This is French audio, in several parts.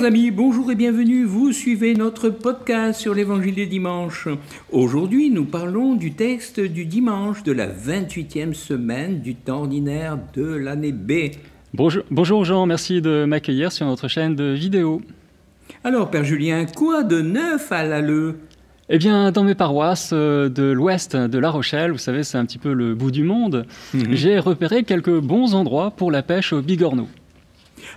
Chers amis, bonjour et bienvenue. Vous suivez notre podcast sur l'Évangile du dimanche. Aujourd'hui, nous parlons du texte du dimanche de la 28e semaine du temps ordinaire de l'année B. Bonjour Jean, merci de m'accueillir sur notre chaîne de vidéo. Alors, Père Julien, quoi de neuf à l'Alleu ? Eh bien, dans mes paroisses de l'ouest de La Rochelle, vous savez, c'est un petit peu le bout du monde, j'ai repéré quelques bons endroits pour la pêche au bigorneau.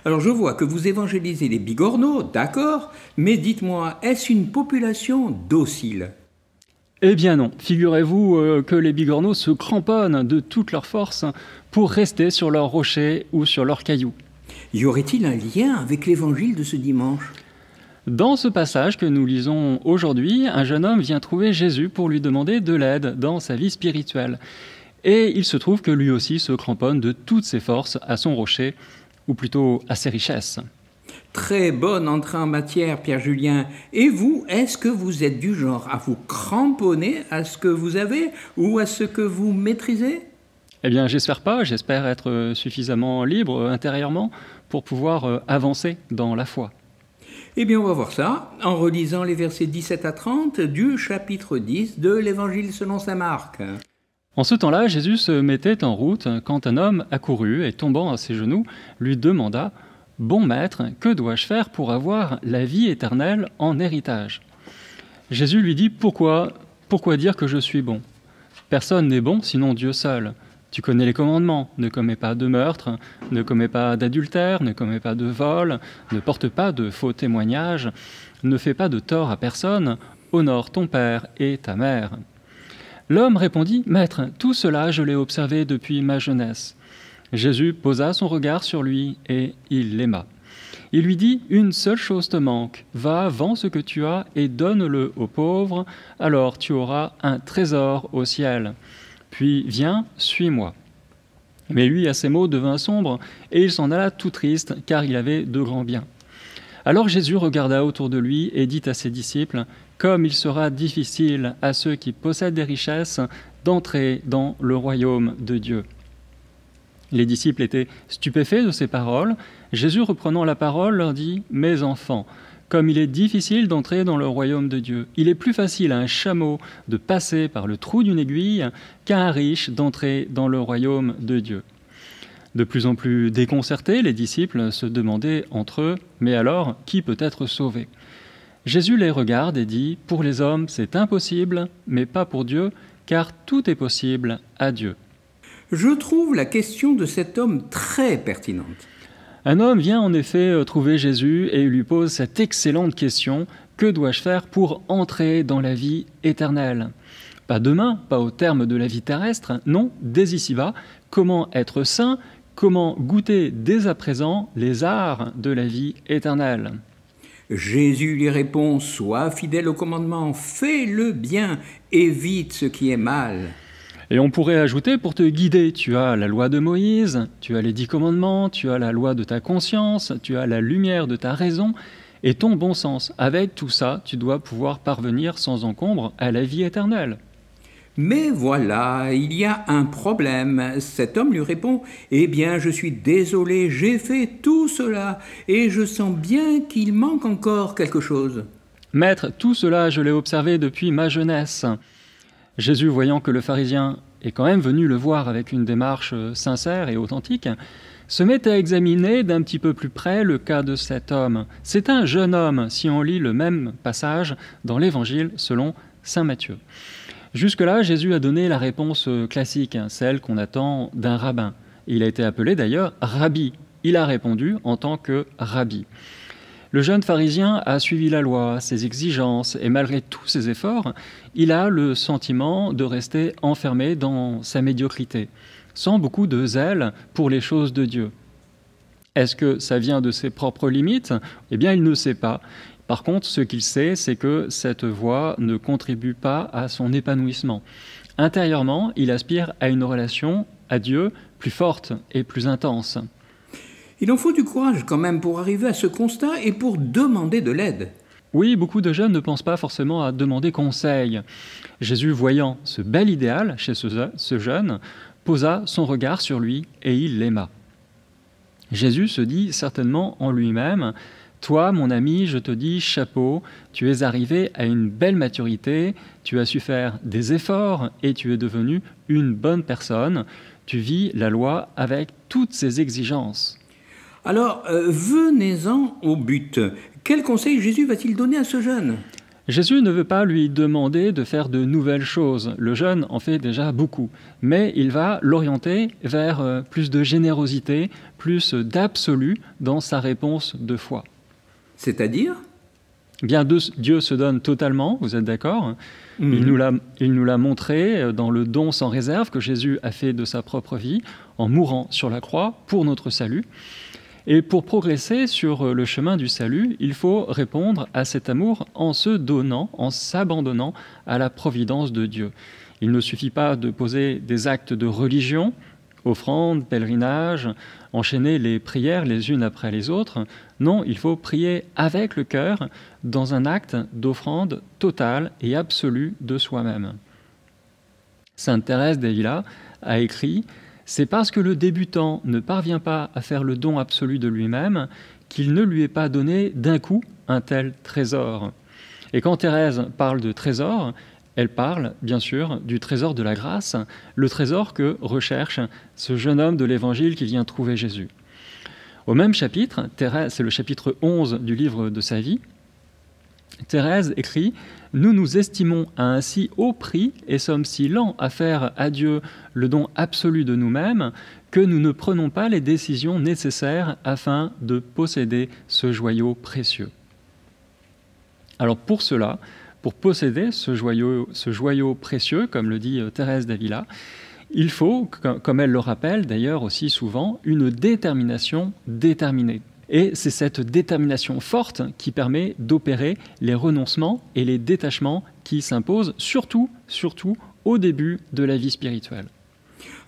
Alors, je vois que vous évangélisez les bigorneaux, d'accord, mais dites-moi, est-ce une population docile ? Eh bien non, figurez-vous que les bigorneaux se cramponnent de toute leur force pour rester sur leurs rochers ou sur leurs cailloux. Y aurait-il un lien avec l'évangile de ce dimanche ? Dans ce passage que nous lisons aujourd'hui, un jeune homme vient trouver Jésus pour lui demander de l'aide dans sa vie spirituelle. Et il se trouve que lui aussi se cramponne de toutes ses forces à son rocher, ou plutôt à ses richesses. Très bonne entrée en matière, Pierre Julien. Et vous, est-ce que vous êtes du genre à vous cramponner à ce que vous avez ou à ce que vous maîtrisez ? Eh bien, j'espère pas, j'espère être suffisamment libre intérieurement pour pouvoir avancer dans la foi. Eh bien, on va voir ça en relisant les versets 17 à 30 du chapitre 10 de l'Évangile selon saint Marc. En ce temps-là, Jésus se mettait en route quand un homme accourut et tombant à ses genoux, lui demanda « Bon maître, que dois-je faire pour avoir la vie éternelle en héritage ?» Jésus lui dit « Pourquoi dire que je suis bon ? Personne n'est bon sinon Dieu seul. Tu connais les commandements, ne commets pas de meurtre, ne commets pas d'adultère, ne commets pas de vol, ne porte pas de faux témoignages, ne fais pas de tort à personne, honore ton père et ta mère. » L'homme répondit « Maître, tout cela je l'ai observé depuis ma jeunesse. » Jésus posa son regard sur lui et il l'aima. Il lui dit « Une seule chose te manque, va, vends ce que tu as et donne-le aux pauvres, alors tu auras un trésor au ciel. Puis viens, suis-moi. » Mais lui, à ces mots, devint sombre et il s'en alla tout triste car il avait de grands biens. Alors Jésus regarda autour de lui et dit à ses disciples « Comme il sera difficile à ceux qui possèdent des richesses d'entrer dans le royaume de Dieu. » Les disciples étaient stupéfaits de ces paroles. Jésus, reprenant la parole, leur dit « Mes enfants, comme il est difficile d'entrer dans le royaume de Dieu, il est plus facile à un chameau de passer par le trou d'une aiguille qu'à un riche d'entrer dans le royaume de Dieu. » De plus en plus déconcertés, les disciples se demandaient entre eux « Mais alors, qui peut être sauvé ?» Jésus les regarde et dit « Pour les hommes, c'est impossible, mais pas pour Dieu, car tout est possible à Dieu. » Je trouve la question de cet homme très pertinente. Un homme vient en effet trouver Jésus et lui pose cette excellente question « Que dois-je faire pour entrer dans la vie éternelle ?» Pas demain, pas au terme de la vie terrestre, non, dès ici-bas. Comment être saint ? Comment goûter dès à présent les arts de la vie éternelle ? Jésus lui répond « Sois fidèle au commandement, fais le bien, évite ce qui est mal. » Et on pourrait ajouter pour te guider, tu as la loi de Moïse, tu as les 10 commandements, tu as la loi de ta conscience, tu as la lumière de ta raison et ton bon sens. Avec tout ça, tu dois pouvoir parvenir sans encombre à la vie éternelle. Mais voilà, il y a un problème. Cet homme lui répond « Eh bien, je suis désolé, j'ai fait tout cela et je sens bien qu'il manque encore quelque chose. » Maître, tout cela, je l'ai observé depuis ma jeunesse. Jésus, voyant que le pharisien est quand même venu le voir avec une démarche sincère et authentique, se met à examiner d'un petit peu plus près le cas de cet homme. C'est un jeune homme, si on lit le même passage dans l'Évangile selon saint Matthieu. Jusque-là, Jésus a donné la réponse classique, celle qu'on attend d'un rabbin. Il a été appelé d'ailleurs rabbi. Il a répondu en tant que rabbi. Le jeune pharisien a suivi la loi, ses exigences, et malgré tous ses efforts, il a le sentiment de rester enfermé dans sa médiocrité, sans beaucoup de zèle pour les choses de Dieu. Est-ce que ça vient de ses propres limites ? Eh bien, il ne sait pas. Par contre, ce qu'il sait, c'est que cette voie ne contribue pas à son épanouissement. Intérieurement, il aspire à une relation à Dieu plus forte et plus intense. Il en faut du courage quand même pour arriver à ce constat et pour demander de l'aide. Oui, beaucoup de jeunes ne pensent pas forcément à demander conseil. Jésus, voyant ce bel idéal chez ce jeune, posa son regard sur lui et il l'aima. Jésus se dit certainement en lui-même « Toi, mon ami, je te dis chapeau, tu es arrivé à une belle maturité, tu as su faire des efforts et tu es devenu une bonne personne. Tu vis la loi avec toutes ses exigences. Alors, venez-en au but. Quel conseil Jésus va-t-il donner à ce jeune ? Jésus ne veut pas lui demander de faire de nouvelles choses. Le jeune en fait déjà beaucoup. Mais il va l'orienter vers plus de générosité, plus d'absolu dans sa réponse de foi. C'est-à-dire ? Bien, Dieu se donne totalement, vous êtes d'accord ? Il nous l'a montré dans le don sans réserve que Jésus a fait de sa propre vie, en mourant sur la croix pour notre salut. Et pour progresser sur le chemin du salut, il faut répondre à cet amour en se donnant, en s'abandonnant à la providence de Dieu. Il ne suffit pas de poser des actes de religion, offrandes, pèlerinages, enchaîner les prières les unes après les autres. Non, il faut prier avec le cœur dans un acte d'offrande totale et absolue de soi-même. Sainte Thérèse d'Avila a écrit « C'est parce que le débutant ne parvient pas à faire le don absolu de lui-même qu'il ne lui est pas donné d'un coup un tel trésor. » Et quand Thérèse parle de trésor, elle parle, bien sûr, du trésor de la grâce, le trésor que recherche ce jeune homme de l'Évangile qui vient trouver Jésus. Au même chapitre, Thérèse, c'est le chapitre 11 du livre de sa vie, Thérèse écrit « Nous nous estimons à un si haut prix et sommes si lents à faire à Dieu le don absolu de nous-mêmes que nous ne prenons pas les décisions nécessaires afin de posséder ce joyau précieux. » Alors pour cela, pour posséder ce joyau précieux, comme le dit Thérèse d'Avila, il faut, comme elle le rappelle d'ailleurs aussi souvent, une détermination déterminée. Et c'est cette détermination forte qui permet d'opérer les renoncements et les détachements qui s'imposent, surtout au début de la vie spirituelle.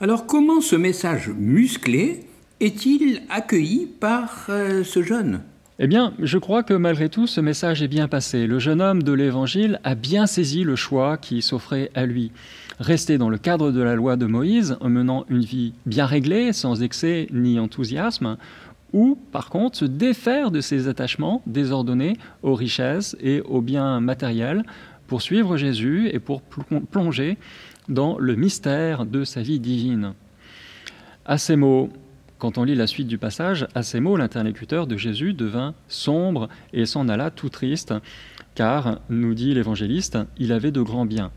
Alors comment ce message musclé est-il accueilli par ce jeune ? Eh bien, je crois que malgré tout, ce message est bien passé. Le jeune homme de l'Évangile a bien saisi le choix qui s'offrait à lui. Rester dans le cadre de la loi de Moïse, en menant une vie bien réglée, sans excès ni enthousiasme, ou, par contre, se défaire de ses attachements désordonnés aux richesses et aux biens matériels pour suivre Jésus et pour plonger dans le mystère de sa vie divine. À ces mots, quand on lit la suite du passage, à ces mots, l'interlocuteur de Jésus devint sombre et s'en alla tout triste, car, nous dit l'évangéliste, il avait de grands biens.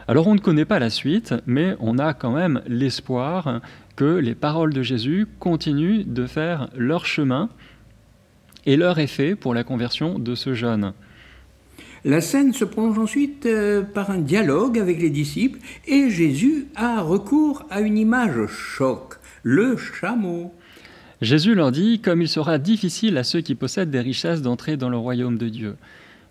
Alors on ne connaît pas la suite, mais on a quand même l'espoir que les paroles de Jésus continuent de faire leur chemin et leur effet pour la conversion de ce jeune. La scène se prolonge ensuite par un dialogue avec les disciples et Jésus a recours à une image choc, le chameau. Jésus leur dit « Comme il sera difficile à ceux qui possèdent des richesses d'entrer dans le royaume de Dieu ».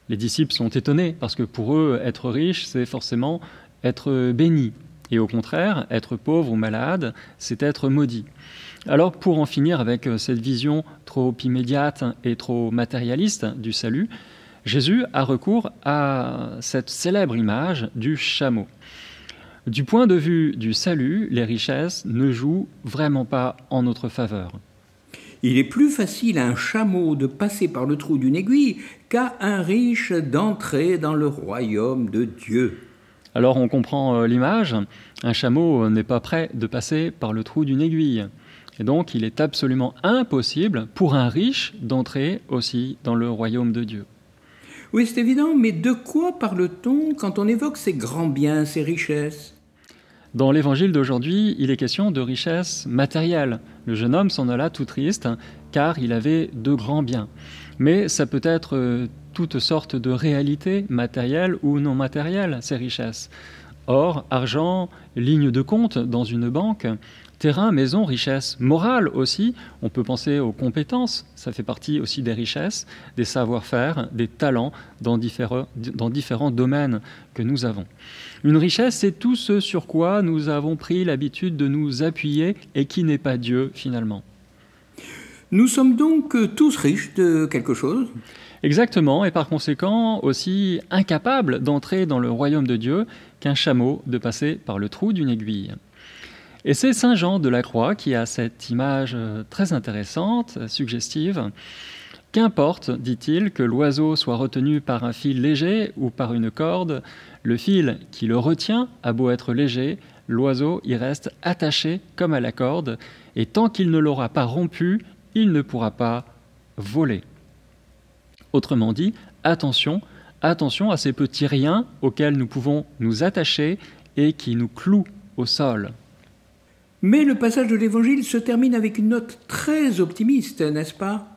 Les disciples sont étonnés parce que pour eux, être riche, c'est forcément être béni. Et au contraire, être pauvre ou malade, c'est être maudit. Alors pour en finir avec cette vision trop immédiate et trop matérialiste du salut, Jésus a recours à cette célèbre image du chameau. Du point de vue du salut, les richesses ne jouent vraiment pas en notre faveur. Il est plus facile à un chameau de passer par le trou d'une aiguille qu'à un riche d'entrer dans le royaume de Dieu. Alors on comprend l'image, un chameau n'est pas prêt de passer par le trou d'une aiguille. Et donc il est absolument impossible pour un riche d'entrer aussi dans le royaume de Dieu. Oui, c'est évident, mais de quoi parle-t-on quand on évoque ces grands biens, ces richesses ? Dans l'évangile d'aujourd'hui, il est question de richesses matérielles. Le jeune homme s'en alla tout triste, car il avait de grands biens. Mais ça peut être toutes sortes de réalités matérielles ou non matérielles, ces richesses. Or, argent, ligne de compte dans une banque, terrain, maison, richesse morale aussi. On peut penser aux compétences, ça fait partie aussi des richesses, des savoir-faire, des talents dans différents domaines que nous avons. Une richesse, c'est tout ce sur quoi nous avons pris l'habitude de nous appuyer et qui n'est pas Dieu finalement. Nous sommes donc tous riches de quelque chose ? Exactement, et par conséquent aussi incapables d'entrer dans le royaume de Dieu qu'un chameau de passer par le trou d'une aiguille. Et c'est saint Jean de la Croix qui a cette image très intéressante, suggestive, Qu'importe, dit-il, que l'oiseau soit retenu par un fil léger ou par une corde, le fil qui le retient a beau être léger, l'oiseau y reste attaché comme à la corde, et tant qu'il ne l'aura pas rompu, il ne pourra pas voler. Autrement dit, attention à ces petits riens auxquels nous pouvons nous attacher et qui nous clouent au sol. Mais le passage de l'Évangile se termine avec une note très optimiste, n'est-ce pas ?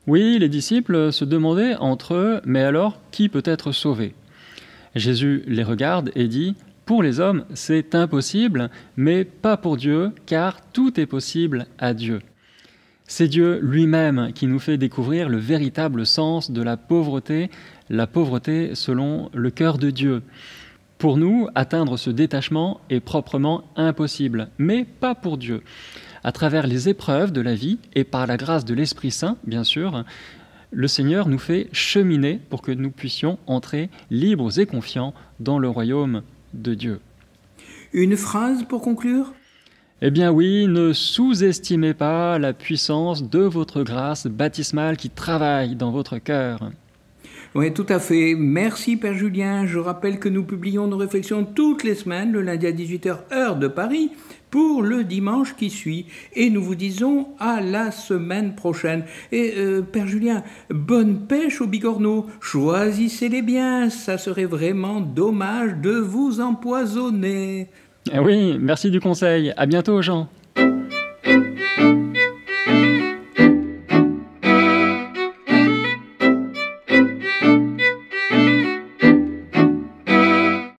Oui, les disciples se demandaient entre eux, mais alors, qui peut être sauvé ? Jésus les regarde et dit « Pour les hommes, c'est impossible, mais pas pour Dieu, car tout est possible à Dieu. » C'est Dieu lui-même qui nous fait découvrir le véritable sens de la pauvreté selon le cœur de Dieu. Pour nous, atteindre ce détachement est proprement impossible, mais pas pour Dieu. À travers les épreuves de la vie et par la grâce de l'Esprit Saint, bien sûr, le Seigneur nous fait cheminer pour que nous puissions entrer libres et confiants dans le royaume de Dieu. Une phrase pour conclure ? Eh bien oui, ne sous-estimez pas la puissance de votre grâce baptismale qui travaille dans votre cœur. Oui, tout à fait. Merci Père Julien. Je rappelle que nous publions nos réflexions toutes les semaines, le lundi à 18h, heure de Paris, pour le dimanche qui suit. Et nous vous disons à la semaine prochaine. Et Père Julien, bonne pêche aux bigorneaux. Choisissez-les bien, ça serait vraiment dommage de vous empoisonner. Oui, merci du conseil. À bientôt, Jean.